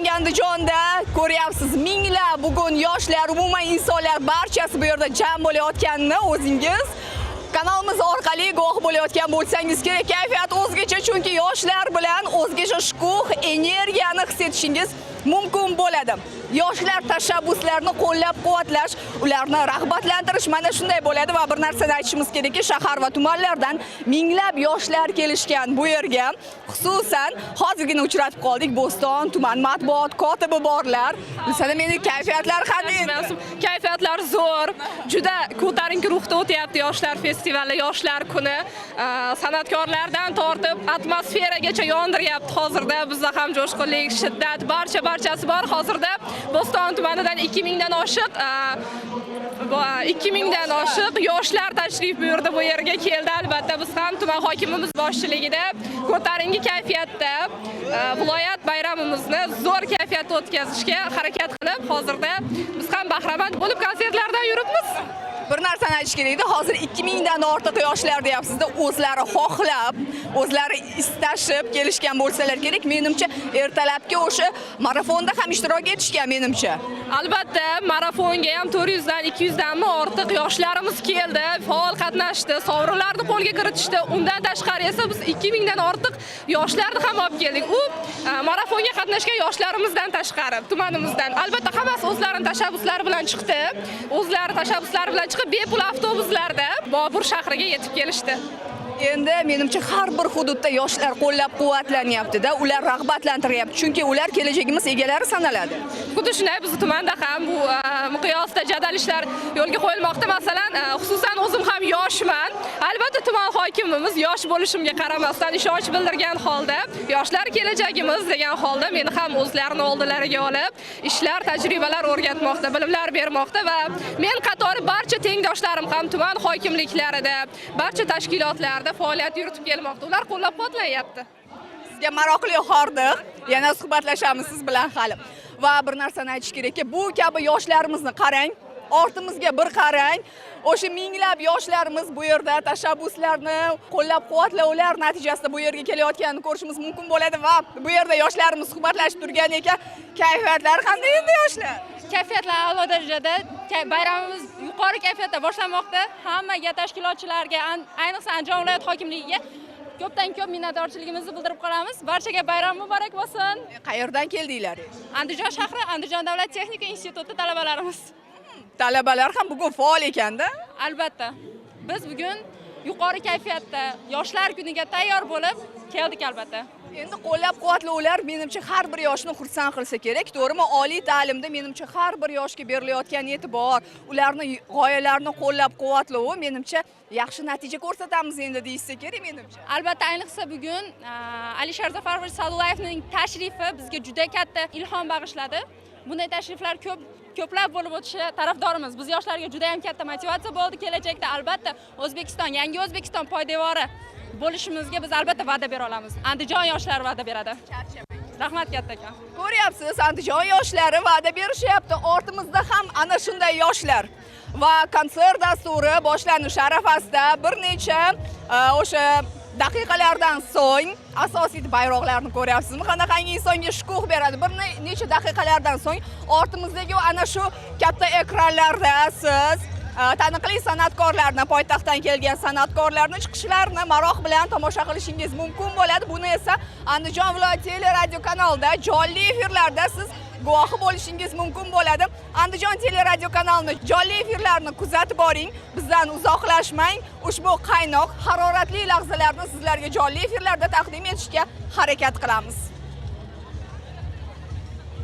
Namangan Andijonda ko'ryapsiz, minglab bugun yoshlar, umuman insonlar barchasi bu yerda jam bo'layotganini o'zingiz kanalimiz orqali guvoh bo'layotgan bo'lsangiz kerak. Kayfiyat o'zgacha, chunki yoshlar bilan o'zgacha shukuh, energiyani his etishingiz mumkin bo'ladi. Yoshlar tashabbuslarini qo'llab-quvvatlash, ularni rag'batlantirish mana shunday bo'ladi va bir narsani aytishimiz kerakki, shahar va tumanlardan minglab yoshlar kelishgan bu yerga. Xususan, hozirgina uchratib qoldik Bo'ston tuman matbuot kotibi borlar. Bilsada meni kayfiyatlar qanday? Kayfiyatlar zo'r. Juda ko'tarinki ruhda o'tyapti yoshlar festivali, yoshlar kuni. San'atkorlardan tortib atmosferagacha yondiryapti hozirda. Bizda ham jo'shqinlik, shiddat, barchasi bor hozirda. Bo'ston tumanidan 2000 dan oshiq yoshlar tashrif buyurdi bu yerga keldi. Albatta biz ham tuman hokimimiz boshchiligida ko'tarinki kayfiyatda viloyat bayramimizni zo'r kayfiyatda o'tkazishga harakat qilib, hozirda biz ham bahramand bo'lib konsertlardan yuribmiz. Bir narsani aytish kerak edi. Hozir 2000 dan ortiq yoshlar deyapsiz-da, o'zlari xohlab, o'zlari istashib kelishgan bo'lsalar kerak. Menimcha, ertalabki o'sha marafonda ham ishtirok etishgan menimcha. Albatta, marafonga ham 400 dan 200 danmi ortiq yoshlarimiz keldi, faol qatnashdi, sovrinlarni qo'lga kiritishdi. Undan tashqari esa biz 2000 dan ortiq yoshlarni ham olib keldik. U marafonga qatnashgan yoshlarimizdan tashqari, tumanimizdan. Albatta, hammasi o'zlarining tashabbuslari bilan chiqdi. O'zlari tashabbuslari bilan chiqib bepul avtobuslarda Bobur shahriga yetib kelishdi. Endi menimcha har bir hududda yoshlar qo'llab-quvvatlanyapti-da, ular rag'batlantiryapti, chunki ular kelajagimiz egalari sanaladi. Xuddi shunday biz tumanda ham bu miqyosda jadal ishlar yo'lga qo'yilmoqda. Masalan, xususan o'zim ham yoshman. Albatta tuman hokimimiz yosh bo'lishimga qaramasdan ishonch bildirgan holda, yoshlar kelajagimiz degan holda meni ham o'zlarining oldilariga olib, ishlar, tajribalar o'rgatmoqda, bilimlar bermoqda va men qatori barcha tengdoshlarim ham tuman hokimliklarida, barcha tashkilotlarda faoliyat yuritib kelmoqda. Ular qo'llab-quvvatlanyapti. Sizga maroqli hordiq. Yana suhbatlashamiz siz bilan hali. Va bir narsani aytish kerakki, bu kabi yoshlarimizni qarang, ortimizga bir qarang. O'sha minglab yoshlarimiz bu yerda tashabbuslarni qo'llab-quvvatlab, ular natijasida bu yerga kelayotganini ko'rishimiz mumkin bo'ladi va bu yerda yoshlarimiz suhbatlashib turgan ekan. Kayfiyatlar qanday endi yoshlar? Kayfiyatlar a'lo darajada. Bayramimiz yuqori kayfiyatda boshlanmoqda. Hammaga, tashkilotchilarga, ayniqsa Andijon viloyat hokimligiga ko'pdan ko'p minnatdorchiligimizni bildirib qolamiz. Barchaga bayram muborak bo'lsin. Qayerdan keldinglar? Andijon shahri, Andijon davlat texnika instituti talabalarimiz. Talabalar ham bugun faol ekanda? Albatta. Biz bugun yuqori kayfiyatda yoshlar kuniga tayyor bo'lib keldik albatta. Endi qo'llab-quvvatlovlar menimcha har bir yoshni xursand qilsa kerak, to'g'rimi? Oliy ta'limda menimcha har bir yoshga berilayotgan e'tibor, ularning g'oyalarini qo'llab-quvvatlovi menimcha yaxshi natija ko'rsatamiz endi deysa kerak menimcha. Albatta, ayniqsa bugun Alisher Zafarovich Sadulayevning tashrifi bizga juda katta ilhom bag'ishladi. Bunday tashriflar ko'plab bo'lib o'tishi tarafdorimiz. Biz yoshlarga juda ham katta motivatsiya bo'ldi. Kelajakda albatta O'zbekiston, yangi O'zbekiston poydevori bo'lishimizga biz albatta va'da bera olamiz. Andijon yoshlari va'da beradi. Charchamaymiz. Rahmat kattakon. Ko'ryapsiz, Andijon yoshlari va'da berishyapti. Ortimizda ham ana shunday yoshlar va konsert dasturi boshlanish arafasida bir necha o'sha daqiqalardan so'ng asosiy bayroqlarni ko'ryapsizmi? Qanaqangi insonga shukuh beradi. Bir necha daqiqalardan so'ng ortimizdagi ana shu katta ekranlarda siz taniqli san'atkorlarni, poytaxtdan kelgan san'atkorlarni chiqishlarini maroq bilan tomosha qilishingiz mumkin bo'ladi. Buni esa Andijon viloyat teleradio kanalida jonli efirlarda siz guvohi bo'lishingiz mumkin bo'ladi. Andijon teleradio kanalini jonli efirlarini kuzatib boring. Bizdan uzoqlashmang. Ushbu qaynoq, haroratli lahzalarni sizlarga jonli efirlarda taqdim etishga harakat qilamiz.